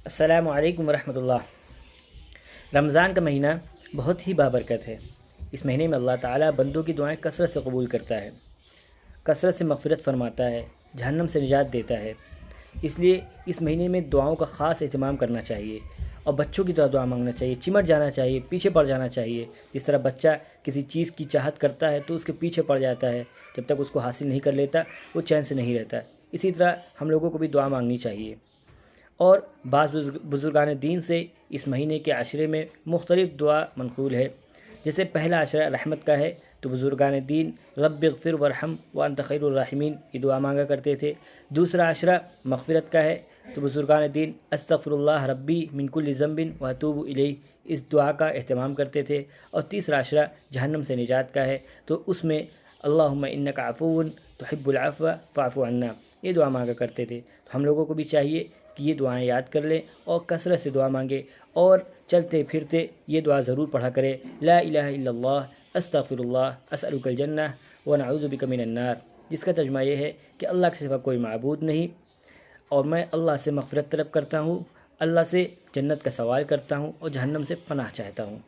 السلام علیکم ورحمۃ اللہ۔ رمضان کا مہینہ بہت ہی بابرکت ہے۔ اس مہینے میں اللہ تعالیٰ بندوں کی دعائیں کثرت سے قبول کرتا ہے، کثرت سے مغفرت فرماتا ہے، جہنم سے نجات دیتا ہے۔ اس لیے اس مہینے میں دعاؤں کا خاص اہتمام کرنا چاہیے اور بچوں کی طرح دعا مانگنا چاہیے، چمٹ جانا چاہیے، پیچھے پڑ جانا چاہیے۔ جس طرح بچہ کسی چیز کی چاہت کرتا ہے تو اس کے پیچھے پڑ جاتا ہے، جب تک اس کو حاصل نہیں کر لیتا وہ چین سے نہیں رہتا۔ اسی طرح ہم لوگوں کو بھی دعا مانگنی چاہیے۔ اور بعض بزرگان دین سے اس مہینے کے عشرے میں مختلف دعا منقول ہے۔ جیسے پہلا عشرہ رحمت کا ہے تو بزرگان دین رب اغفر ورحم وانت خیر الراحمین یہ دعا مانگا کرتے تھے۔ دوسرا عشرہ مغفرت کا ہے تو بزرگان دین استغفر اللہ ربی من کل ذنب واتوب الیہ اس دعا کا اہتمام کرتے تھے۔ اور تیسرا عشرہ جہنم سے نجات کا ہے تو اس میں اللہم انک عفو تحب العفو فاعف عنا یہ دعا مانگا کرتے تھے۔ تو ہم لوگوں کو بھی چاہیے کہ یہ دعائیں یاد کر لیں اور کثرت سے دعا مانگے، اور چلتے پھرتے یہ دعا ضرور پڑھا کرے، لا الہ الا اللہ استغفر اللہ اسألک الجنہ ونعوذ بک من النار، جس کا ترجمہ یہ ہے کہ اللہ کے سوا کوئی معبود نہیں اور میں اللہ سے مغفرت طلب کرتا ہوں، اللہ سے جنت کا سوال کرتا ہوں اور جہنم سے پناہ چاہتا ہوں۔